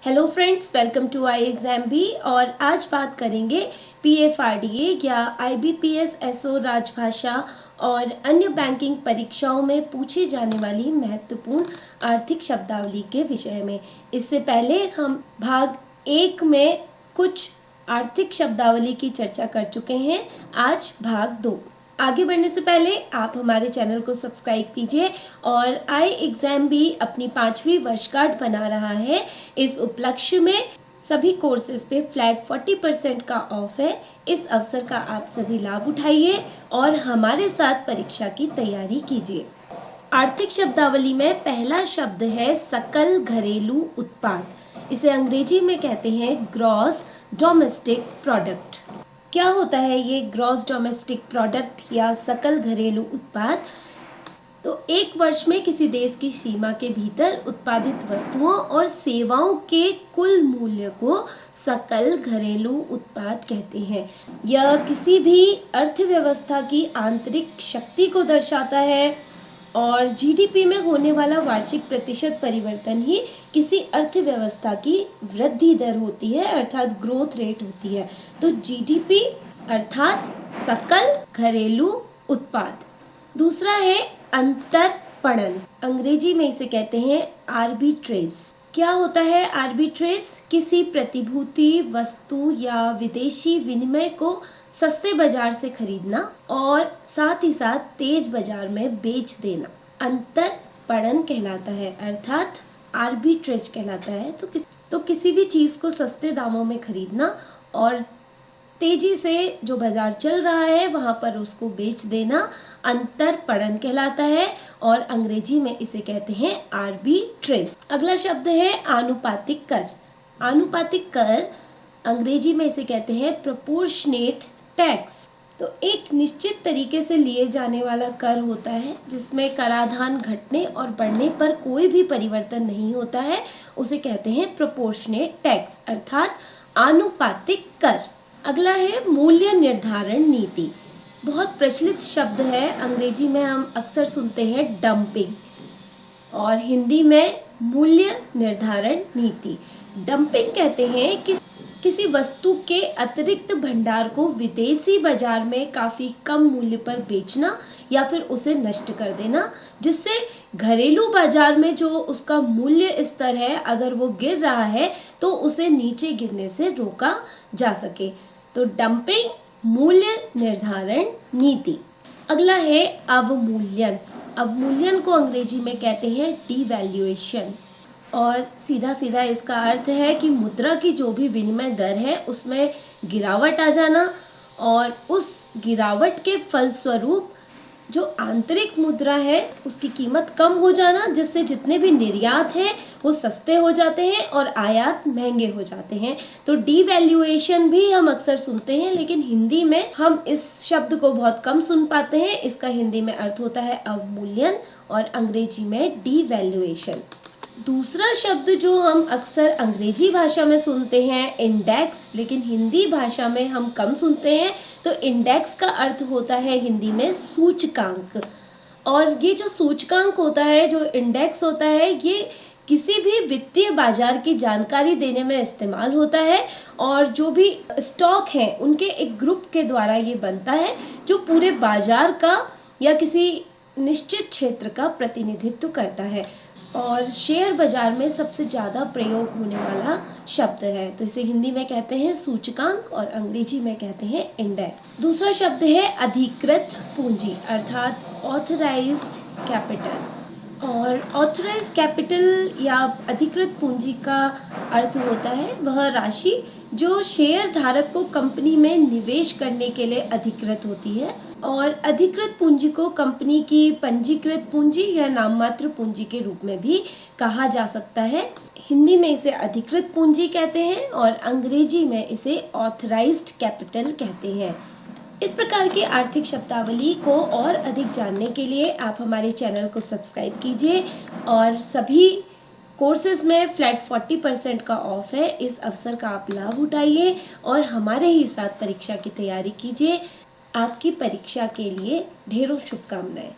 Hello friends, welcome to I exam भी। और आज बात करेंगे PFRDA या IBPS SO राजभाषा और अन्य बैंकिंग परीक्षाओं में पूछी जाने वाली महत्वपूर्ण आर्थिक शब्दावली के विषय में। इससे पहले हम भाग 1 में कुछ आर्थिक शब्दावली की चर्चा कर चुके हैं। आज भाग 2। आगे बढ़ने से पहले आप हमारे चैनल को सब्सक्राइब कीजिए और आई एग्जाम भी अपनी 5वीं वर्षगांठ बना रहा है। इस उपलक्ष्य में सभी कोर्सेज पे फ्लैट 40% का ऑफ है। इस अवसर का आप सभी लाभ उठाइए और हमारे साथ परीक्षा की तैयारी कीजिए। आर्थिक शब्दावली में पहला शब्द है सकल घरेलू उत्पाद। इसे अंग्रेजी में कहते हैं ग्रॉस डोमेस्टिक प्रोडक्ट। क्या होता है ये ग्रॉस डोमेस्टिक प्रोडक्ट या सकल घरेलू उत्पाद? तो एक वर्ष में किसी देश की सीमा के भीतर उत्पादित वस्तुओं और सेवाओं के कुल मूल्य को सकल घरेलू उत्पाद कहते हैं। यह किसी भी अर्थव्यवस्था की आंतरिक शक्ति को दर्शाता है और GDP में होने वाला वार्षिक प्रतिशत परिवर्तन ही किसी अर्थव्यवस्था की वृद्धि दर होती है, अर्थात ग्रोथ रेट होती है। तो GDP अर्थात सकल घरेलू उत्पाद। दूसरा है अंतरपणन। अंग्रेजी में इसे कहते हैं आर्बिट्रेज। क्या होता है आर्बिट्रेज? किसी प्रतिभूति, वस्तु या विदेशी विनिमय को सस्ते बाजार से खरीदना और साथ ही साथ तेज बाजार में बेच देना अंतरपणन कहलाता है, अर्थात आर्बिट्रेज कहलाता है। तो किसी भी चीज को सस्ते दामों में खरीदना और तेजी से जो बाजार चल रहा है वहां पर उसको बेच देना अंतरपणन कहलाता है और अंग्रेजी में इसे कहते हैं आर्बिट्रेज। अगला शब्द है आनुपातिक कर। आनुपातिक कर अंग्रेजी में इसे कहते हैं प्रोपोर्शनेट टैक्स। तो एक निश्चित तरीके से लिए जाने वाला कर होता है जिसमें कराधान घटने और बढ़ने पर कोई भी परिवर्तन नहीं होता है, उसे कहते हैं प्रोपोर्शनेट टैक्स अर्थात आनुपातिक कर। अगला है मूल्य निर्धारण नीति। बहुत प्रचलित शब्द है। अंग्रेजी में हम अक्सर सुनते हैं डंपिंग और हिंदी में मूल्य निर्धारण नीति। डंपिंग कहते हैं कि किसी वस्तु के अतिरिक्त भंडार को विदेशी बाजार में काफी कम मूल्य पर बेचना या फिर उसे नष्ट कर देना, जिससे घरेलू बाजार में जो उसका मूल्य स्तर है अगर वो गिर रहा है तो उसे नीचे गिरने से रोका जा सके। तो डंपिंग मूल्य निर्धारण नीति। अगला है अवमूल्यन। अवमूल्यन को अंग्रेजी में कहते हैं डिवैल्यूएशन और सीधा सीधा इसका अर्थ है कि मुद्रा की जो भी विनिमय दर है उसमें गिरावट आ जाना और उस गिरावट के फलस्वरूप जो आंतरिक मुद्रा है उसकी कीमत कम हो जाना, जिससे जितने भी निर्यात हैं वो सस्ते हो जाते हैं और आयात महंगे हो जाते हैं। तो डिवैल्यूएशन भी हम अक्सर सुनते हैं लेकिन हिंदी में हम इस शब्द को बहुत कम सुन पाते हैं। इसका हिंदी में अर्थ होता है अवमूल्यन और अंग्रेजी में डिवैल्यूएशन। दूसरा शब्द जो हम अक्सर अंग्रेजी भाषा में सुनते हैं इंडेक्स, लेकिन हिंदी भाषा में हम कम सुनते हैं। तो इंडेक्स का अर्थ होता है हिंदी में सूचकांक। और ये जो सूचकांक होता है, जो इंडेक्स होता है, ये किसी भी वित्तीय बाजार की जानकारी देने में इस्तेमाल होता है और जो भी स्टॉक हैं उनके एक ग्रुप के द्वारा ये बनता है जो पूरे बाजार का या किसी निश्चित क्षेत्र का प्रतिनिधित्व करता है और शेयर बाजार में सबसे ज्यादा प्रयोग होने वाला शब्द है। तो इसे हिंदी में कहते हैं सूचकांक और अंग्रेजी में कहते हैं इंडेक्स। दूसरा शब्द है अधिकृत पूंजी अर्थात ऑथराइज्ड कैपिटल। और ऑथराइज्ड कैपिटल या अधिकृत पूंजी का अर्थ होता है वह राशि जो शेयर धारक को कंपनी में निवेश करने के लिए अधिकृत होती है। और अधिकृत पूंजी को कंपनी की पंजीकृत पूंजी या नाममात्र पूंजी के रूप में भी कहा जा सकता है। हिंदी में इसे अधिकृत पूंजी कहते हैं और अंग्रेजी में इसे ऑथराइज्ड कैपिटल कहते हैं। इस प्रकार की आर्थिक शब्दावली को और अधिक जानने के लिए आप हमारे चैनल को सब्सक्राइब कीजिए और सभी कोर्सेज में फ्लैट 40% का ऑफ है। इस अवसर का आप लाभ उठाइए और हमारे ही साथ परीक्षा की तैयारी कीजिए। आपकी परीक्षा के लिए ढेरों शुभकामनाएं।